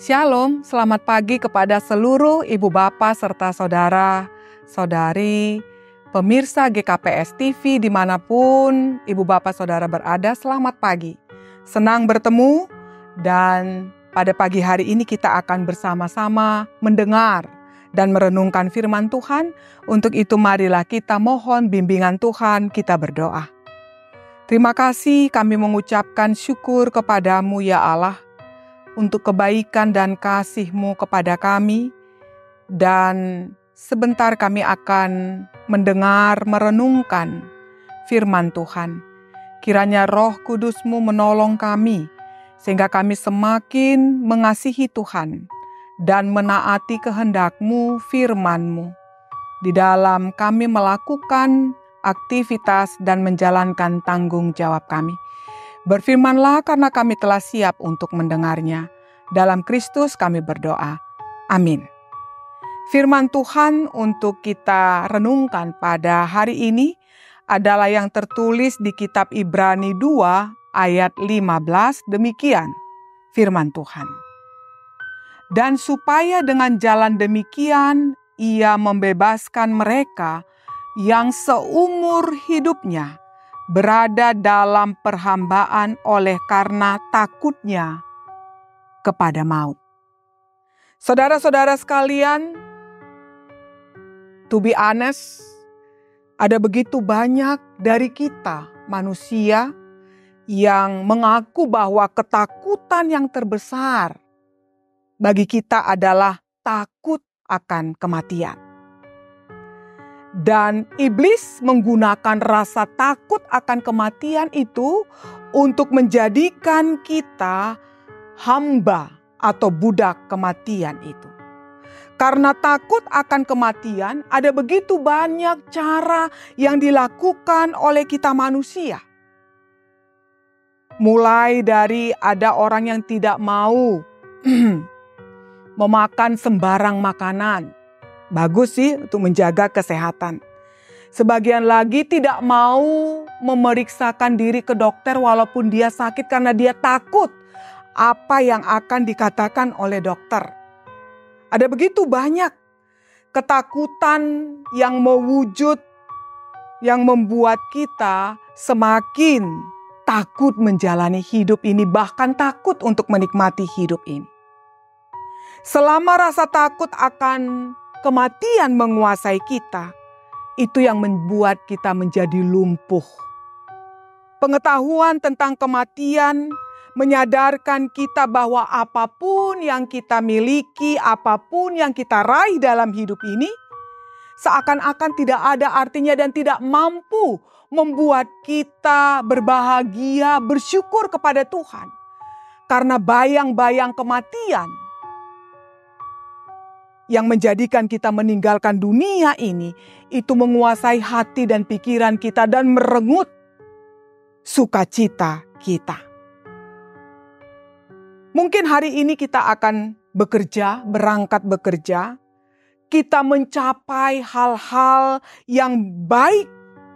Shalom, selamat pagi kepada seluruh ibu bapak serta saudara-saudari, pemirsa GKPS TV dimanapun ibu bapak saudara berada, selamat pagi. Senang bertemu dan pada pagi hari ini kita akan bersama-sama mendengar dan merenungkan firman Tuhan. Untuk itu marilah kita mohon bimbingan Tuhan, kita berdoa. Terima kasih kami mengucapkan syukur kepadamu ya Allah, untuk kebaikan dan kasih-Mu kepada kami. Dan sebentar kami akan mendengar, merenungkan firman Tuhan. Kiranya Roh Kudus-Mu menolong kami, sehingga kami semakin mengasihi Tuhan dan menaati kehendak-Mu, firman-Mu. Di dalam kami melakukan aktivitas dan menjalankan tanggung jawab kami. Berfirmanlah karena kami telah siap untuk mendengarnya. Dalam Kristus kami berdoa. Amin. Firman Tuhan untuk kita renungkan pada hari ini adalah yang tertulis di kitab Ibrani 2 ayat 15, demikian firman Tuhan. Dan supaya dengan jalan demikian ia membebaskan mereka yang seumur hidupnya berada dalam perhambaan oleh karena takutnya kepada maut. Saudara-saudara sekalian, to be honest, ada begitu banyak dari kita manusia yang mengaku bahwa ketakutan yang terbesar bagi kita adalah takut akan kematian. Dan iblis menggunakan rasa takut akan kematian itu untuk menjadikan kita hamba atau budak kematian itu. Karena takut akan kematian, ada begitu banyak cara yang dilakukan oleh kita manusia. Mulai dari ada orang yang tidak mau memakan sembarang makanan. Bagus sih untuk menjaga kesehatan. Sebagian lagi tidak mau memeriksakan diri ke dokter walaupun dia sakit karena dia takut apa yang akan dikatakan oleh dokter. Ada begitu banyak ketakutan yang mewujud yang membuat kita semakin takut menjalani hidup ini, bahkan takut untuk menikmati hidup ini. Selama rasa takut akan kematian menguasai kita, itu yang membuat kita menjadi lumpuh. Pengetahuan tentang kematian menyadarkan kita bahwa apapun yang kita miliki, apapun yang kita raih dalam hidup ini, seakan-akan tidak ada artinya dan tidak mampu membuat kita berbahagia, bersyukur kepada Tuhan. Karena bayang-bayang kematian yang menjadikan kita meninggalkan dunia ini, itu menguasai hati dan pikiran kita dan merenggut sukacita kita. Mungkin hari ini kita akan bekerja, berangkat bekerja, kita mencapai hal-hal yang baik,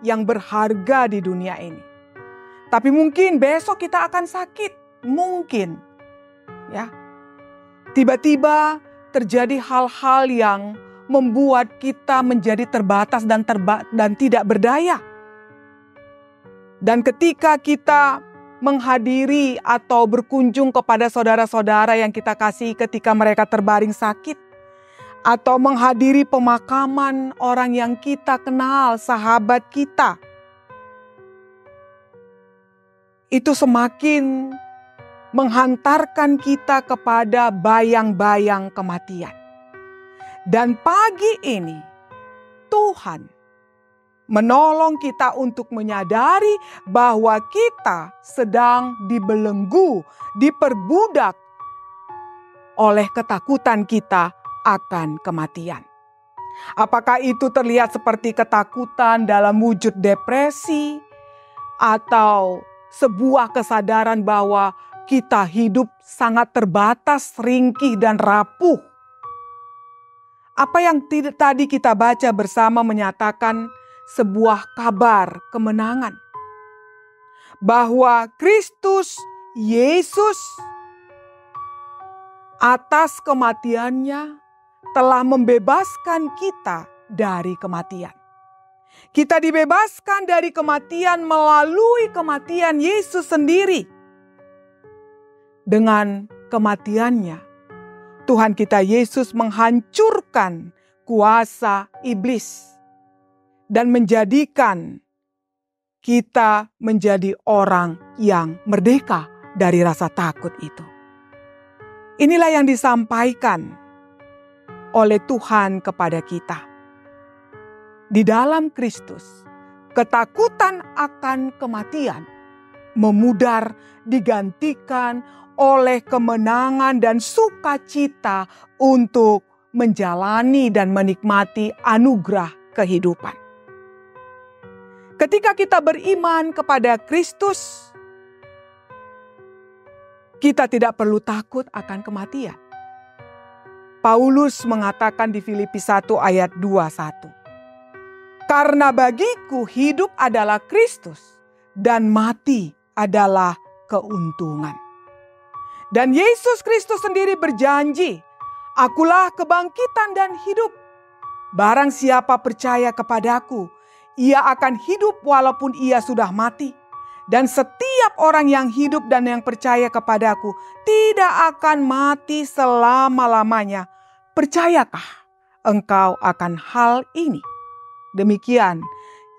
yang berharga di dunia ini. Tapi mungkin besok kita akan sakit, mungkin. Ya. Tiba-tiba terjadi hal-hal yang membuat kita menjadi terbatas dan tidak berdaya. Dan ketika kita menghadiri atau berkunjung kepada saudara-saudara yang kita kasih ketika mereka terbaring sakit, atau menghadiri pemakaman orang yang kita kenal, sahabat kita, itu semakin menghantarkan kita kepada bayang-bayang kematian. Dan pagi ini Tuhan menolong kita untuk menyadari bahwa kita sedang dibelenggu, diperbudak oleh ketakutan kita akan kematian. Apakah itu terlihat seperti ketakutan dalam wujud depresi, atau sebuah kesadaran bahwa kita hidup sangat terbatas, ringkih dan rapuh. Apa yang tadi kita baca bersama menyatakan sebuah kabar kemenangan. Bahwa Kristus Yesus atas kematiannya telah membebaskan kita dari kematian. Kita dibebaskan dari kematian melalui kematian Yesus sendiri. Dengan kematiannya, Tuhan kita Yesus menghancurkan kuasa iblis dan menjadikan kita menjadi orang yang merdeka dari rasa takut itu. Inilah yang disampaikan oleh Tuhan kepada kita. Di dalam Kristus, ketakutan akan kematian memudar digantikan oleh kemenangan dan sukacita untuk menjalani dan menikmati anugerah kehidupan. Ketika kita beriman kepada Kristus, kita tidak perlu takut akan kematian. Paulus mengatakan di Filipi 1 ayat 21. Karena bagiku hidup adalah Kristus dan mati adalah keuntungan. Dan Yesus Kristus sendiri berjanji, akulah kebangkitan dan hidup. Barang siapa percaya kepadaku, ia akan hidup walaupun ia sudah mati. Dan setiap orang yang hidup dan yang percaya kepadaku tidak akan mati selama-lamanya. Percayakah engkau akan hal ini? Demikian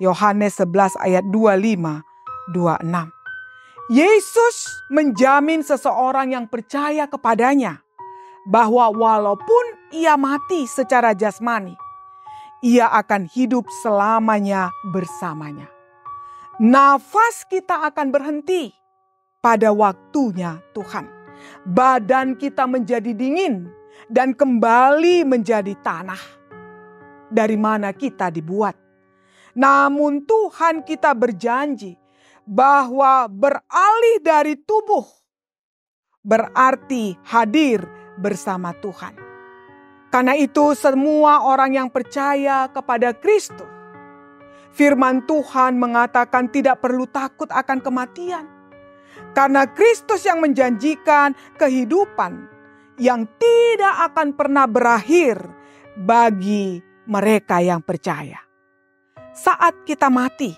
Yohanes 11 ayat 25-26. Yesus menjamin seseorang yang percaya kepadanya bahwa walaupun ia mati secara jasmani, ia akan hidup selamanya bersamanya. Nafas kita akan berhenti pada waktunya Tuhan. Badan kita menjadi dingin dan kembali menjadi tanah dari mana kita dibuat. Namun Tuhan kita berjanji bahwa beralih dari tubuh berarti hadir bersama Tuhan. Karena itu semua orang yang percaya kepada Kristus, firman Tuhan mengatakan tidak perlu takut akan kematian. Karena Kristus yang menjanjikan kehidupan yang tidak akan pernah berakhir bagi mereka yang percaya. Saat kita mati,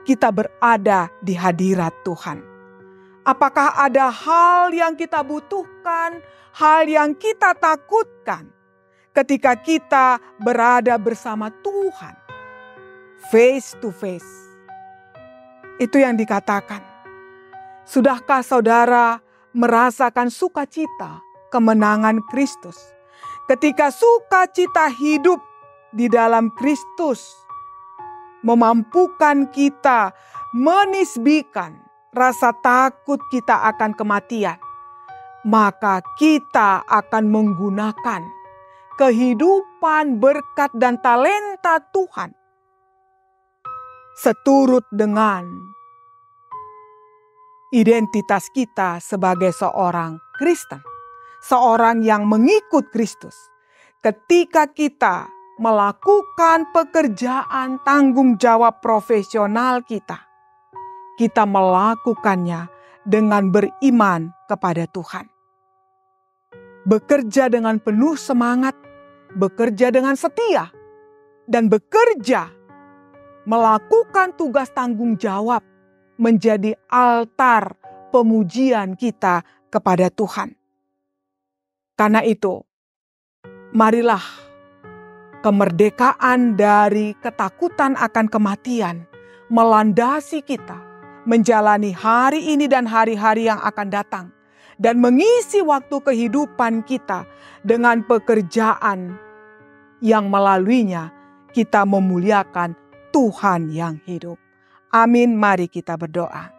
kita berada di hadirat Tuhan. Apakah ada hal yang kita butuhkan, hal yang kita takutkan ketika kita berada bersama Tuhan? Face to face. Itu yang dikatakan. Sudahkah saudara merasakan sukacita kemenangan Kristus? Ketika sukacita hidup di dalam Kristus memampukan kita menisbikan rasa takut kita akan kematian, maka kita akan menggunakan kehidupan, berkat dan talenta Tuhan seturut dengan identitas kita sebagai seorang Kristen, seorang yang mengikut Kristus. Ketika kita melakukan pekerjaan tanggung jawab profesional kita melakukannya dengan beriman kepada Tuhan. Bekerja dengan penuh semangat, bekerja dengan setia, dan bekerja melakukan tugas tanggung jawab menjadi altar pemujian kita kepada Tuhan. Karena itu, marilah kemerdekaan dari ketakutan akan kematian melandasi kita menjalani hari ini dan hari-hari yang akan datang, dan mengisi waktu kehidupan kita dengan pekerjaan yang melaluinya kita memuliakan Tuhan yang hidup. Amin, mari kita berdoa.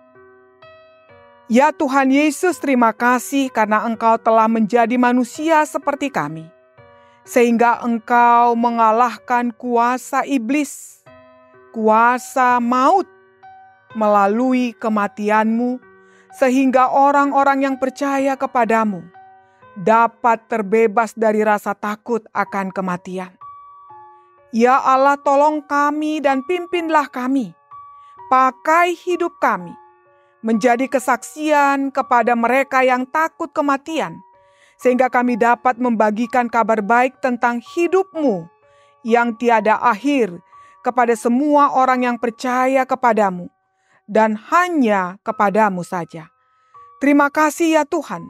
Ya Tuhan Yesus, terima kasih karena Engkau telah menjadi manusia seperti kami, sehingga Engkau mengalahkan kuasa iblis, kuasa maut melalui kematian-Mu, sehingga orang-orang yang percaya kepadamu dapat terbebas dari rasa takut akan kematian. Ya Allah, tolong kami dan pimpinlah kami. Pakai hidup kami menjadi kesaksian kepada mereka yang takut kematian, sehingga kami dapat membagikan kabar baik tentang hidup-Mu yang tiada akhir kepada semua orang yang percaya kepadamu dan hanya kepadamu saja. Terima kasih ya Tuhan,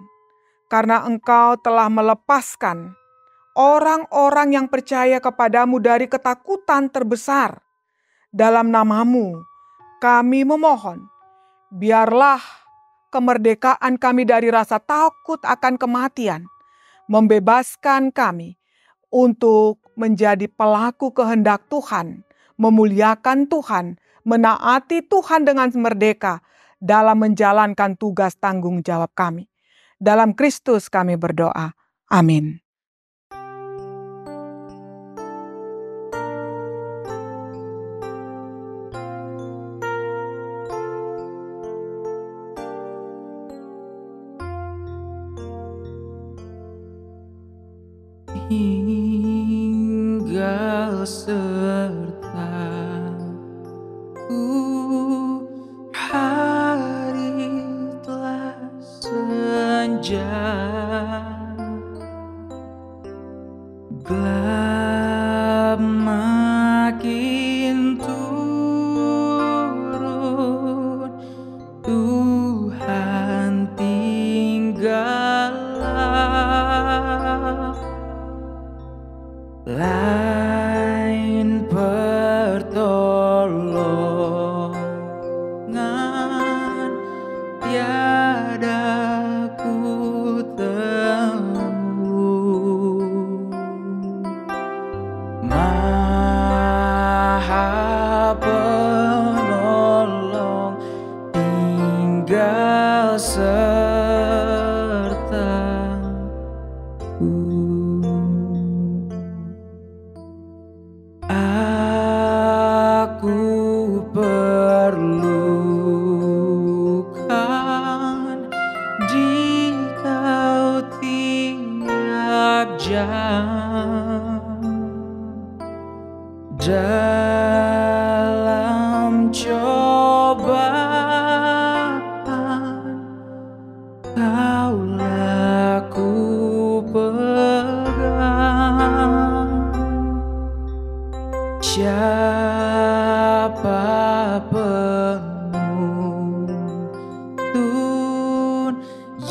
karena Engkau telah melepaskan orang-orang yang percaya kepadamu dari ketakutan terbesar. Dalam nama-Mu kami memohon, biarlah kemerdekaan kami dari rasa takut akan kematian membebaskan kami untuk menjadi pelaku kehendak Tuhan, memuliakan Tuhan, menaati Tuhan dengan merdeka dalam menjalankan tugas tanggung jawab kami. Dalam Kristus kami berdoa. Amin. Tinggal sertaku, hari telah senja, gelap makin turun, Tuhan tinggallah. Lain pertolongan tiada ku temui. Maha Penolong tinggal sertaku. Aku perlukan Dikau tiap jam, dalam cobaan Kaulah ku pegang. Siapa penuntun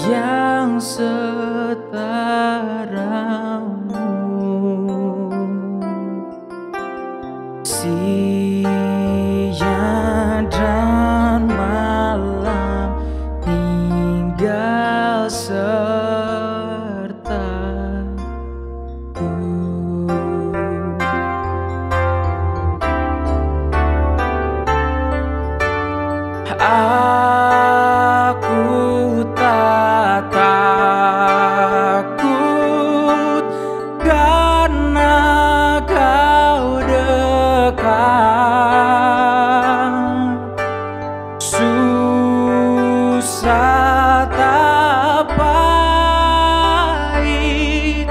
yang setaramu, siang dan malam tinggal sertaku. Aku tak takut karena Kau dekat. Susah tak pahit,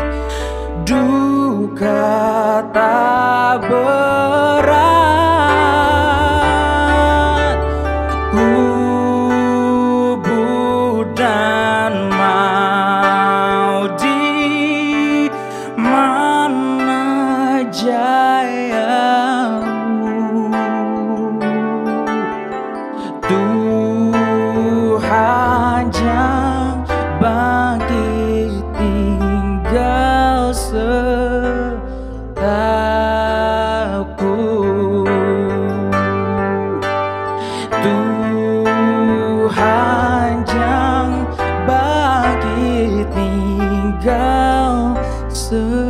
duka tak berat. Kubur dan maut di mana jayamu, Tuhan yang bangkit tinggal sertaku. Tuhan yang bangkit tinggal sertaku.